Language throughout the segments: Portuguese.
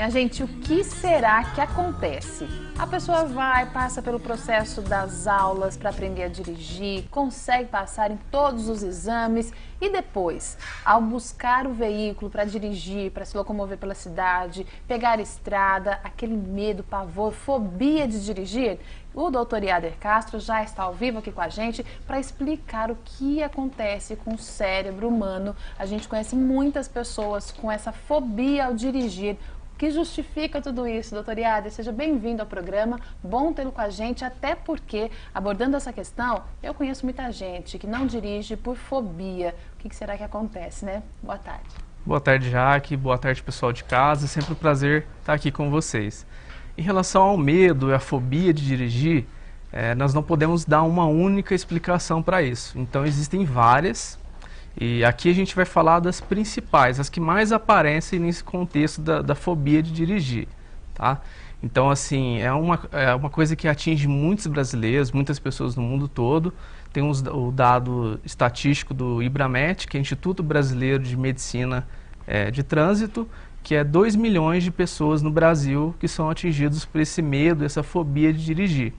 Minha gente, o que será que acontece? A pessoa vai, passa pelo processo das aulas para aprender a dirigir, consegue passar em todos os exames e depois, ao buscar o veículo para dirigir, para se locomover pela cidade, pegar a estrada, aquele medo, pavor, fobia de dirigir, o Dr. Iader Castro já está ao vivo aqui com a gente para explicar o que acontece com o cérebro humano. A gente conhece muitas pessoas com essa fobia ao dirigir. O que justifica tudo isso, Dr. Iader? Seja bem-vindo ao programa, bom tê-lo com a gente, até porque, abordando essa questão, eu conheço muita gente que não dirige por fobia. O que será que acontece, né? Boa tarde. Boa tarde, Jaque. Boa tarde, pessoal de casa. É sempre um prazer estar aqui com vocês. Em relação ao medo e à fobia de dirigir, nós não podemos dar uma única explicação para isso. Então, existem várias. E aqui a gente vai falar das principais, as que mais aparecem nesse contexto da fobia de dirigir, tá? Então, assim, é uma coisa que atinge muitos brasileiros, muitas pessoas no mundo todo. Tem o dado estatístico do IBRAMET, que é o Instituto Brasileiro de Medicina de Trânsito, que é 2 milhões de pessoas no Brasil que são atingidos por esse medo, essa fobia de dirigir.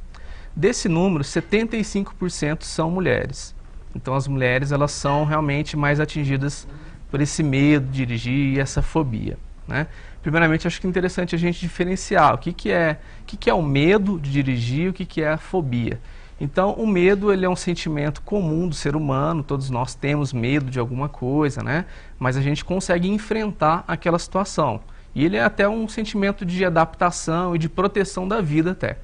Desse número, 75% são mulheres. Então as mulheres, elas são realmente mais atingidas por esse medo de dirigir e essa fobia, né? Primeiramente, acho que é interessante a gente diferenciar o que é o medo de dirigir e o que é a fobia. Então, o medo, ele é um sentimento comum do ser humano, todos nós temos medo de alguma coisa, né? Mas a gente consegue enfrentar aquela situação. E ele é até um sentimento de adaptação e de proteção da vida até.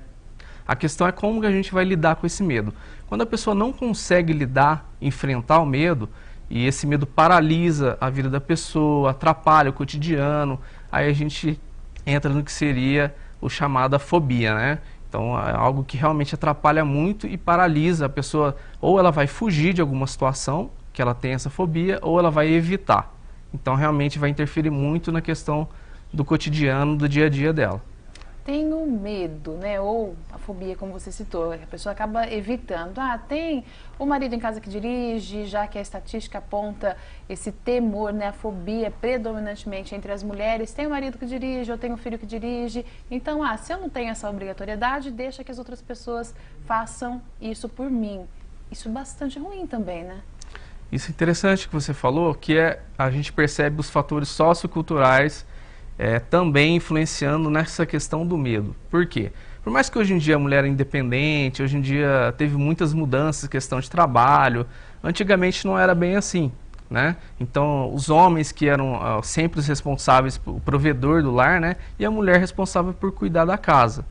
A questão é como que a gente vai lidar com esse medo. Quando a pessoa não consegue lidar, enfrentar o medo, e esse medo paralisa a vida da pessoa, atrapalha o cotidiano, aí a gente entra no que seria o chamado fobia, né? Então é algo que realmente atrapalha muito e paralisa a pessoa, ou ela vai fugir de alguma situação que ela tem essa fobia, ou ela vai evitar. Então realmente vai interferir muito na questão do cotidiano, do dia a dia dela. Tem o medo, né, ou a fobia, como você citou, a pessoa acaba evitando. Tem o marido em casa que dirige, já que a estatística aponta esse temor, né, a fobia predominantemente entre as mulheres. Tem o marido que dirige, ou tem o filho que dirige. Então, se eu não tenho essa obrigatoriedade, deixa que as outras pessoas façam isso por mim. Isso é bastante ruim também, né? Isso é interessante que você falou, que a gente percebe os fatores socioculturais também influenciando nessa questão do medo. Por quê? Por mais que hoje em dia a mulher é independente, hoje em dia teve muitas mudanças, questão de trabalho, antigamente não era bem assim, né? Então, os homens que eram sempre os responsáveis, o provedor do lar, né? E a mulher responsável por cuidar da casa.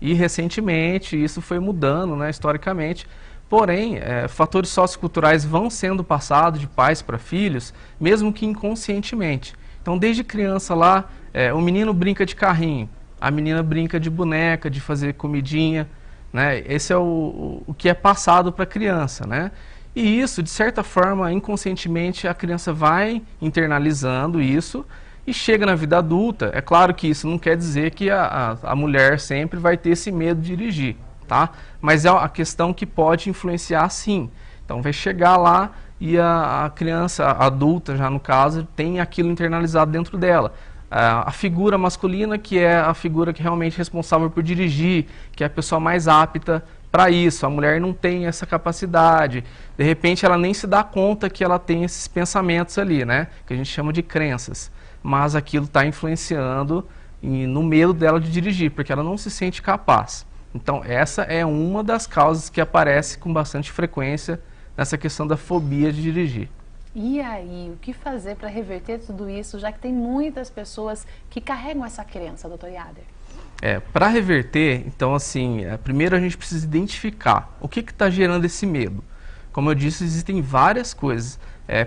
E recentemente isso foi mudando, né, historicamente. Porém, fatores socioculturais vão sendo passados de pais para filhos, mesmo que inconscientemente. Então, desde criança lá, o menino brinca de carrinho, a menina brinca de boneca, de fazer comidinha, né? Esse é o que é passado para a criança, né? E isso, de certa forma, inconscientemente, a criança vai internalizando isso e chega na vida adulta. É claro que isso não quer dizer que a mulher sempre vai ter esse medo de dirigir, tá? Mas é a questão que pode influenciar, sim. Então, vai chegar lá e a criança, a adulta já no caso, tem aquilo internalizado dentro dela. A figura masculina, que é a figura que realmente é responsável por dirigir, que é a pessoa mais apta para isso. A mulher não tem essa capacidade. De repente, ela nem se dá conta que ela tem esses pensamentos ali, né? Que a gente chama de crenças. Mas aquilo está influenciando no medo dela de dirigir, porque ela não se sente capaz. Então, essa é uma das causas que aparece com bastante frequência nessa questão da fobia de dirigir. E aí, o que fazer para reverter tudo isso, já que tem muitas pessoas que carregam essa crença, Dr. Iader? Para reverter, então assim, primeiro a gente precisa identificar o que está gerando esse medo. Como eu disse, existem várias coisas.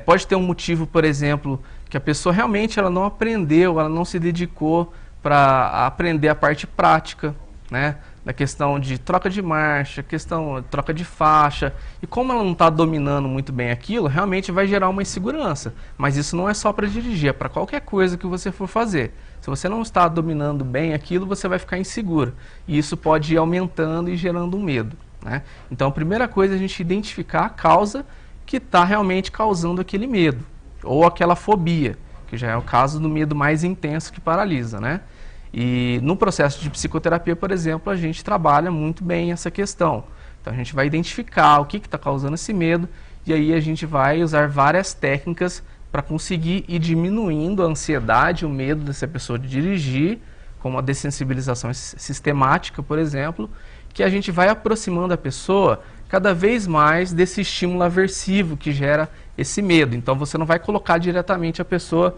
Pode ter um motivo, por exemplo, que a pessoa realmente ela não aprendeu, ela não se dedicou para aprender a parte prática, né? Da questão de troca de marcha, questão de troca de faixa. E como ela não está dominando muito bem aquilo, realmente vai gerar uma insegurança. Mas isso não é só para dirigir, é para qualquer coisa que você for fazer. Se você não está dominando bem aquilo, você vai ficar inseguro. E isso pode ir aumentando e gerando um medo, né? Então, a primeira coisa é a gente identificar a causa que está realmente causando aquele medo. Ou aquela fobia, que já é o caso do medo mais intenso que paralisa, né? E no processo de psicoterapia, por exemplo, a gente trabalha muito bem essa questão. Então a gente vai identificar o que está causando esse medo e aí a gente vai usar várias técnicas para conseguir ir diminuindo a ansiedade, o medo dessa pessoa de dirigir, como a dessensibilização sistemática, por exemplo, que a gente vai aproximando a pessoa cada vez mais desse estímulo aversivo que gera esse medo. Então você não vai colocar diretamente a pessoa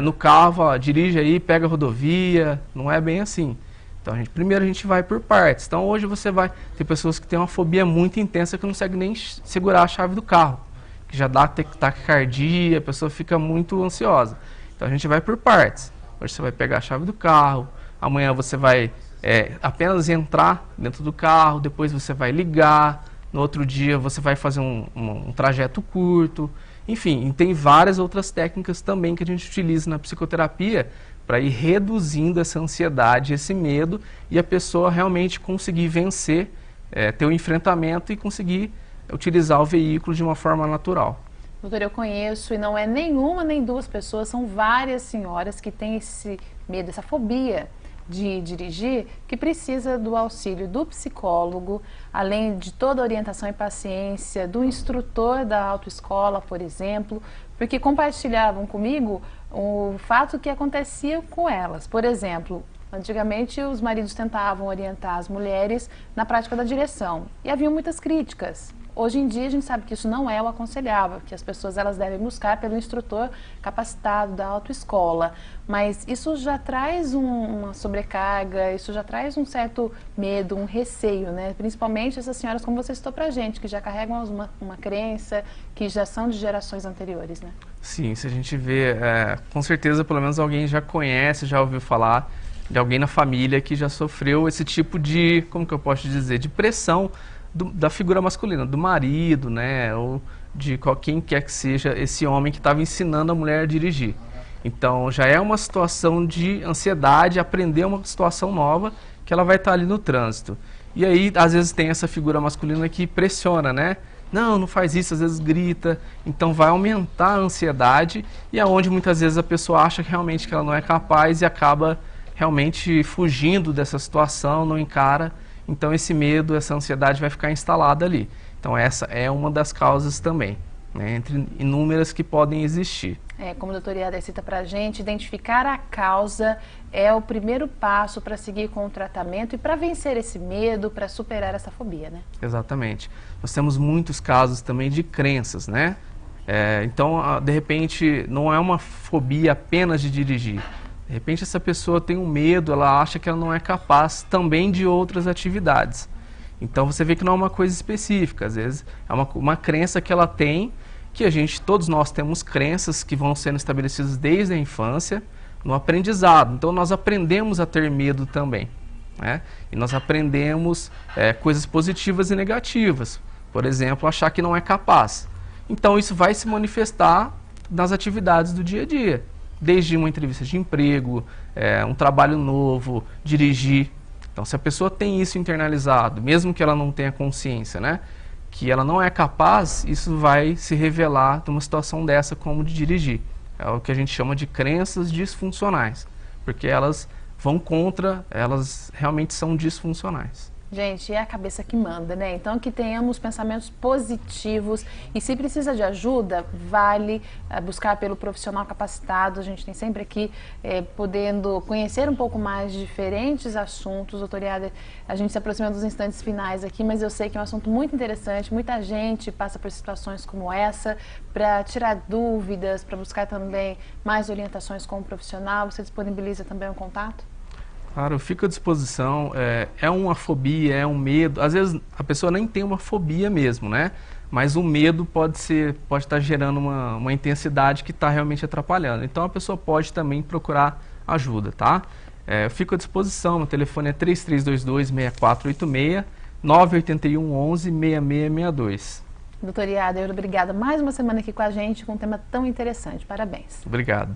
no carro, ó, dirige aí, pega a rodovia, não é bem assim. Então primeiro a gente vai por partes. Então hoje você vai ter pessoas que têm uma fobia muito intensa que não consegue nem segurar a chave do carro, que já dá taquicardia, a pessoa fica muito ansiosa. Então a gente vai por partes. Hoje você vai pegar a chave do carro, amanhã você vai apenas entrar dentro do carro, depois você vai ligar, no outro dia você vai fazer um trajeto curto. Enfim, tem várias outras técnicas também que a gente utiliza na psicoterapia para ir reduzindo essa ansiedade, esse medo, e a pessoa realmente conseguir vencer, ter um enfrentamento e conseguir utilizar o veículo de uma forma natural. Doutor, eu conheço, e não é nenhuma nem duas pessoas, são várias senhoras que têm esse medo, essa fobia de dirigir, que precisa do auxílio do psicólogo, além de toda a orientação e paciência do instrutor da autoescola, por exemplo, porque compartilhavam comigo o fato que acontecia com elas. Por exemplo, antigamente os maridos tentavam orientar as mulheres na prática da direção e havia muitas críticas. Hoje em dia a gente sabe que isso não é o aconselhável, que as pessoas elas devem buscar pelo instrutor capacitado da autoescola, mas isso já traz uma sobrecarga, isso já traz um certo medo, um receio, né? Principalmente essas senhoras como você citou pra gente, que já carregam uma crença, que já são de gerações anteriores, né? Sim, se a gente vê, com certeza pelo menos alguém já conhece, já ouviu falar de alguém na família que já sofreu esse tipo de, como que eu posso dizer, de pressão da figura masculina, do marido, né, ou de quem quer que seja esse homem que estava ensinando a mulher a dirigir. Então já é uma situação de ansiedade, aprender uma situação nova que ela vai estar ali no trânsito. E aí às vezes tem essa figura masculina que pressiona, né? Não faz isso, às vezes grita, então vai aumentar a ansiedade e é onde muitas vezes a pessoa acha realmente que ela não é capaz e acaba realmente fugindo dessa situação, não encara. Então esse medo, essa ansiedade vai ficar instalada ali. Então essa é uma das causas também, né, entre inúmeras que podem existir. Como a doutora Iada cita pra gente, identificar a causa é o primeiro passo para seguir com o tratamento e para vencer esse medo, para superar essa fobia, né? Exatamente. Nós temos muitos casos também de crenças, né? Então, de repente, não é uma fobia apenas de dirigir. De repente essa pessoa tem um medo, ela acha que ela não é capaz também de outras atividades. Então você vê que não é uma coisa específica, às vezes é uma crença que ela tem, que todos nós temos crenças que vão sendo estabelecidas desde a infância, no aprendizado. Então nós aprendemos a ter medo também, né? E nós aprendemos coisas positivas e negativas. Por exemplo, achar que não é capaz. Então isso vai se manifestar nas atividades do dia a dia. Desde uma entrevista de emprego, um trabalho novo, dirigir. Então, se a pessoa tem isso internalizado, mesmo que ela não tenha consciência, né, que ela não é capaz, isso vai se revelar numa situação dessa como de dirigir. É o que a gente chama de crenças disfuncionais, porque elas vão contra, elas realmente são disfuncionais. Gente, é a cabeça que manda, né? Então que tenhamos pensamentos positivos e se precisa de ajuda, vale buscar pelo profissional capacitado. A gente tem sempre aqui podendo conhecer um pouco mais de diferentes assuntos. Doutora Iada, a gente se aproxima dos instantes finais aqui, mas eu sei que é um assunto muito interessante. Muita gente passa por situações como essa para tirar dúvidas, para buscar também mais orientações com o profissional. Você disponibiliza também um contato? Claro, eu fico à disposição, é uma fobia, é um medo, às vezes a pessoa nem tem uma fobia mesmo, né? Mas o medo pode estar gerando uma intensidade que está realmente atrapalhando. Então a pessoa pode também procurar ajuda, tá? Eu fico à disposição, meu telefone é 3322-6486, 981-11-6662. Doutora Iada, obrigada mais uma semana aqui com a gente com um tema tão interessante. Parabéns. Obrigado.